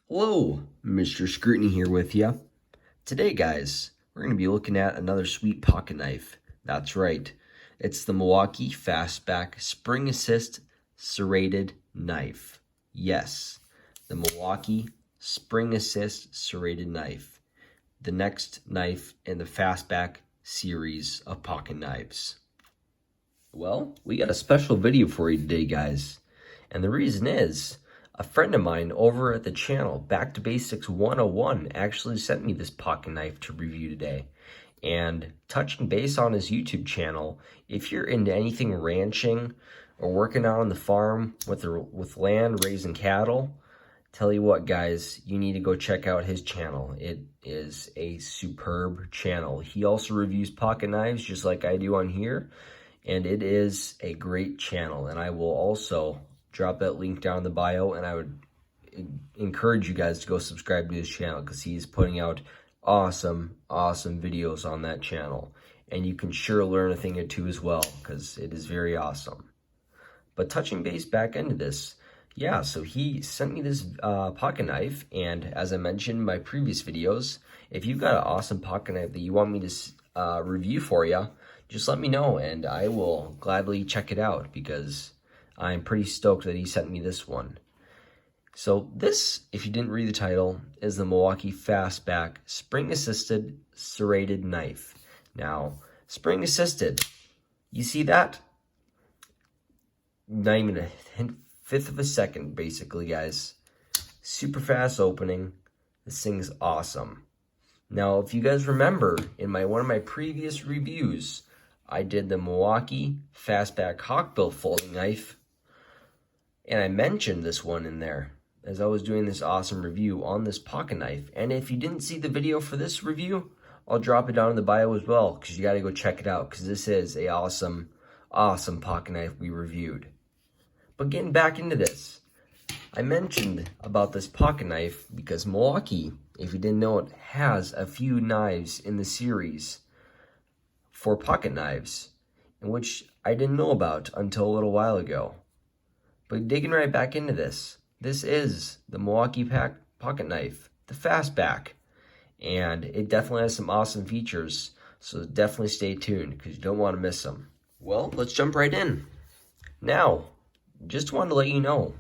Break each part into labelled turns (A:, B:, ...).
A: Hello, Mr. Scrutiny here with you. Today, guys, we're going to be looking at another sweet pocket knife. That's right. It's the Milwaukee Fastback Spring Assist serrated knife. Yes, the Milwaukee Spring Assist serrated knife. The next knife in the Fastback series of pocket knives. Well, we got a special video for you today, guys. And the reason is, a friend of mine over at the channel, Back to Basics 101, actually sent me this pocket knife to review today. And touching base on his YouTube channel, if you're into anything ranching or working out on the farm with land, raising cattle, tell you what, guys, you need to go check out his channel. It is a superb channel. He also reviews pocket knives just like I do on here, and it is a great channel. And I will also drop that link down in the bio, and I would encourage you guys to go subscribe to his channel because he's putting out awesome videos on that channel, and you can sure learn a thing or two as well because it is very awesome. But touching base back into this, yeah, so he sent me this pocket knife, and as I mentioned in my previous videos, if you've got an awesome pocket knife that you want me to review for you, just let me know and I will gladly check it out because I'm pretty stoked that he sent me this one. So this, if you didn't read the title, is the Milwaukee Fastback Spring Assisted Serrated Knife. Now, Spring Assisted, you see that? Not even a fifth of a second, basically, guys. Super fast opening. This thing's awesome. Now, if you guys remember, in one of my previous reviews, I did the Milwaukee Fastback Hawkbill folding knife, and I mentioned this one in there as I was doing this awesome review on this pocket knife. And if you didn't see the video for this review, I'll drop it down in the bio as well because you got to go check it out because this is a awesome pocket knife we reviewed. But getting back into this, I mentioned about this pocket knife because Milwaukee, if you didn't know it, has a few knives in the series for pocket knives, in which I didn't know about until a little while ago. But digging right back into this, this is the Milwaukee pocket knife, the Fastback, and it definitely has some awesome features, so definitely stay tuned because you don't want to miss them. Well, let's jump right in. Now, just wanted to let you know,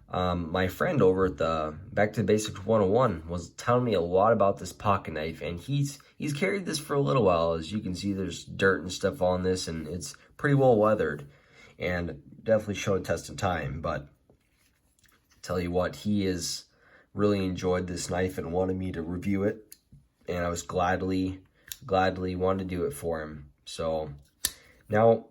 A: my friend over at the Back to the Basics 101 was telling me a lot about this pocket knife, and he's carried this for a little while. As you can see, there's dirt and stuff on this, and it's pretty well weathered, and definitely showed a test of time. But tell you what, he has really enjoyed this knife and wanted me to review it, and I was gladly wanted to do it for him. So now,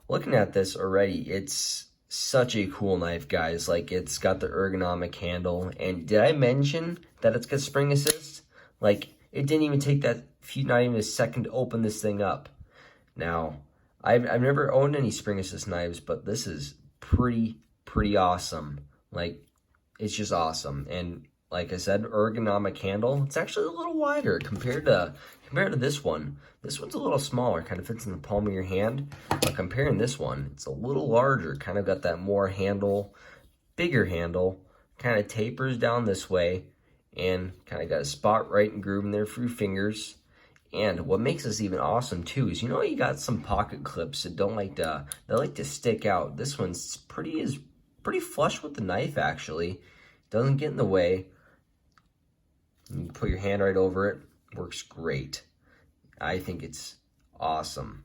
A: looking at this already, it's such a cool knife, guys. Like, it's got the ergonomic handle, and did I mention that it's got spring assist? Like, it didn't even take not even a second to open this thing up. Now, I've never owned any spring assist knives, but this is pretty awesome. Like, it's just awesome. And like I said, ergonomic handle. It's actually a little wider compared to this one. This one's a little smaller, kind of fits in the palm of your hand. But comparing this one, it's a little larger, kind of got that more handle, bigger handle, kind of tapers down this way, and kind of got a spot right and groove in there for your fingers. And what makes this even awesome too is, you know, you got some pocket clips that they like to stick out. This one's pretty flush with the knife, actually. Doesn't get in the way. You can put your hand right over it. Works great. I think it's awesome.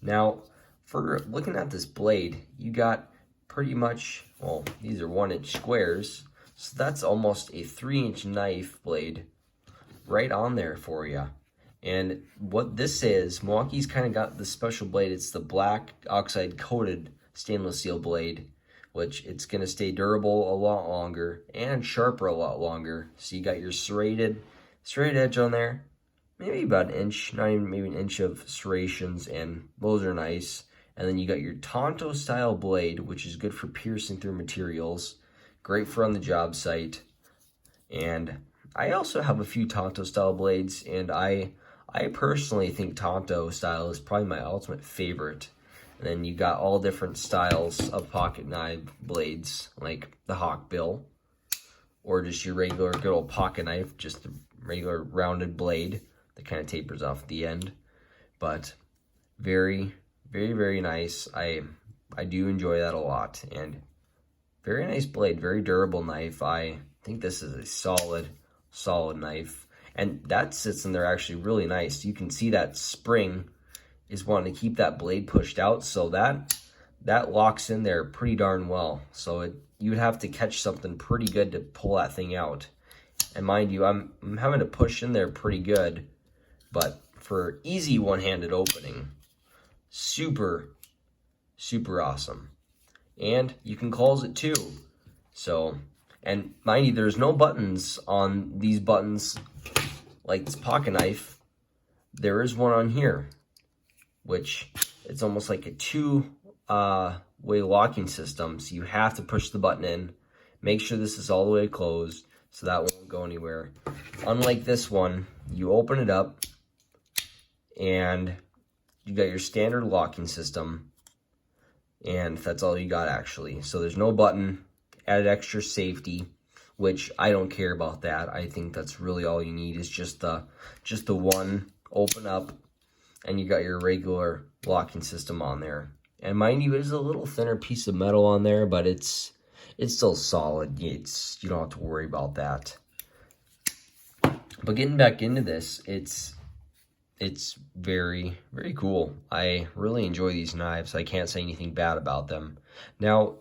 A: Now, for looking at this blade, you got pretty much, well, these are 1-inch squares. So that's almost a 3-inch knife blade right on there for you. And what this is, Milwaukee's kind of got the special blade. It's the black oxide coated stainless steel blade, which it's going to stay durable a lot longer and sharper a lot longer. So you got your serrated edge on there, maybe about an inch, not even maybe an inch of serrations, and those are nice. And then you got your Tonto style blade, which is good for piercing through materials, great for on the job site. And I also have a few Tonto style blades, and I personally think Tonto style is probably my ultimate favorite. And then you got all different styles of pocket knife blades, like the Hawkbill, or just your regular good old pocket knife, just the regular rounded blade that kind of tapers off at the end. But very, very, very nice. I do enjoy that a lot, and very nice blade, very durable knife. I think this is a solid knife, and that sits in there actually really nice. You can see that spring is wanting to keep that blade pushed out, so that locks in there pretty darn well. So you would have to catch something pretty good to pull that thing out. And mind you, I'm having to push in there pretty good, but for easy one-handed opening, super, super awesome. And you can close it too. So, and mind you, there's no buttons on these buttons like this pocket knife. There is one on here, which it's almost like a two-way locking system. So you have to push the button in. Make sure this is all the way closed so that won't go anywhere. Unlike this one, you open it up and you got your standard locking system, and that's all you got actually. So there's no button, added extra safety, which I don't care about that. I think that's really all you need is just the one open up, and you got your regular locking system on there. And mind you, there's a little thinner piece of metal on there, but it's still solid. You don't have to worry about that. But getting back into this, it's very, very cool. I really enjoy these knives. I can't say anything bad about them. Now,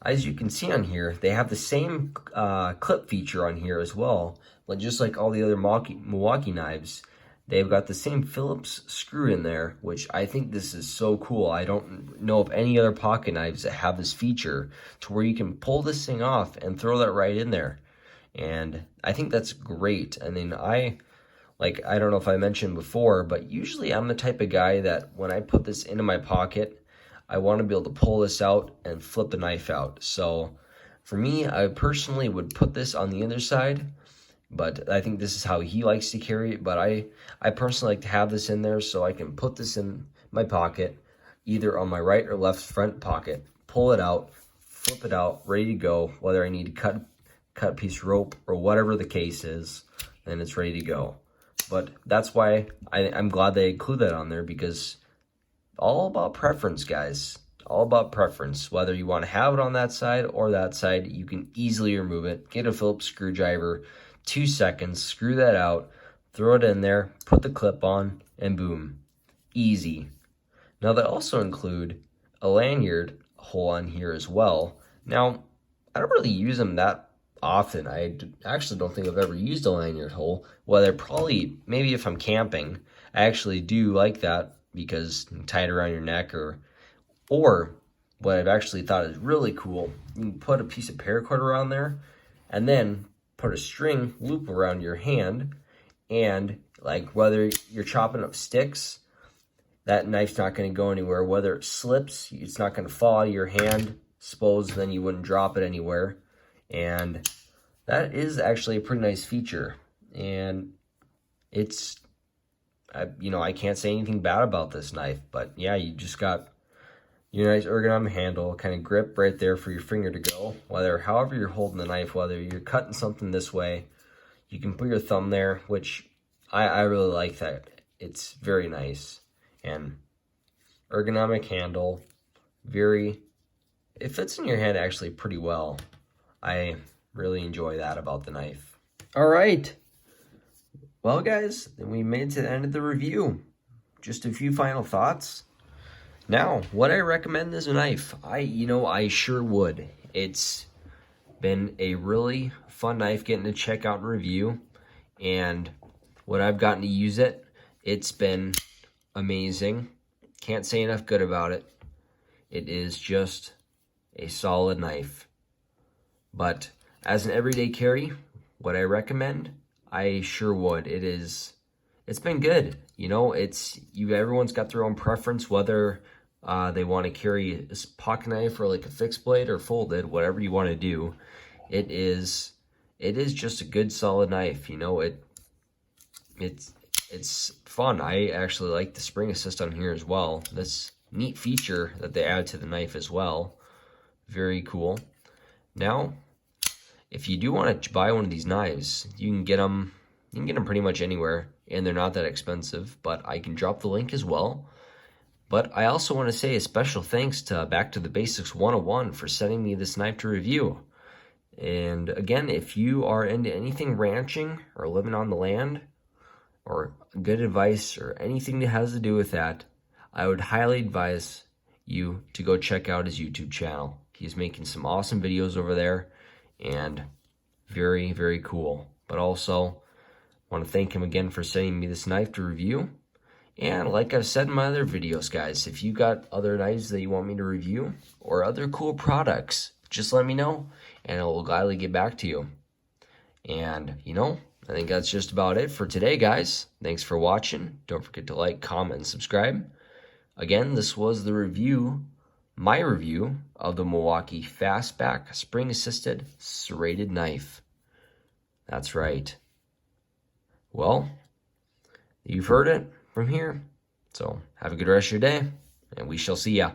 A: as you can see on here, they have the same clip feature on here as well. But just like all the other Milwaukee knives, they've got the same Phillips screw in there, which I think this is so cool. I don't know of any other pocket knives that have this feature to where you can pull this thing off and throw that right in there. And I think that's great. And then I don't know if I mentioned before, but usually I'm the type of guy that when I put this into my pocket, I want to be able to pull this out and flip the knife out. So for me, I personally would put this on the other side, but I think this is how he likes to carry it. But I personally like to have this in there so I can put this in my pocket, either on my right or left front pocket, pull it out, flip it out, ready to go, whether I need to cut a piece of rope or whatever the case is, then it's ready to go. But that's why I'm glad they include that on there, because all about preference, guys. All about preference. Whether you want to have it on that side or that side, you can easily remove it. Get a Phillips screwdriver, 2 seconds, screw that out, throw it in there, put the clip on, and boom. Easy. Now they also include a lanyard hole on here as well. Now, I don't really use them that often. I actually don't think I've ever used a lanyard hole. Whether probably, maybe if I'm camping, I actually do like that because you can tie it around your neck, or what I've actually thought is really cool, you can put a piece of paracord around there and then put a string loop around your hand, and like whether you're chopping up sticks, that knife's not going to go anywhere. Whether it slips, it's not going to fall out of your hand. Suppose then you wouldn't drop it anywhere. And that is actually a pretty nice feature. And I can't say anything bad about this knife. But yeah, you just got your nice ergonomic handle, kind of grip right there for your finger to go. However you're holding the knife, whether you're cutting something this way, you can put your thumb there, which I really like that. It's very nice. And ergonomic handle, it fits in your hand actually pretty well. I really enjoy that about the knife. All right. Well, guys, then we made it to the end of the review. Just a few final thoughts. Now, would I recommend this knife? I sure would. It's been a really fun knife getting to check out and review. And when I've gotten to use it, it's been amazing. Can't say enough good about it. It is just a solid knife. But as an everyday carry, would I recommend? I sure would. It's been good. Everyone's got their own preference, whether they want to carry a pocket knife or like a fixed blade or folded, whatever you want to do. It is just a good solid knife. It's fun. I actually like the spring assist on here as well. This neat feature that they add to the knife as well. Very cool. Now, if you do want to buy one of these knives, you can get them. You can get them pretty much anywhere, and they're not that expensive. But I can drop the link as well. But I also want to say a special thanks to Back to the Basics 101 for sending me this knife to review. And again, if you are into anything ranching or living on the land, or good advice or anything that has to do with that, I would highly advise you to go check out his YouTube channel. He's making some awesome videos over there and very, very cool. But also, I want to thank him again for sending me this knife to review. And like I've said in my other videos, guys, if you got other knives that you want me to review or other cool products, just let me know and I will gladly get back to you. And, I think that's just about it for today, guys. Thanks for watching. Don't forget to like, comment, and subscribe. Again, this was the review, my review of the Milwaukee Fastback Spring Assisted serrated knife. That's right. Well, you've heard it from here. So have a good rest of your day, and we shall see ya.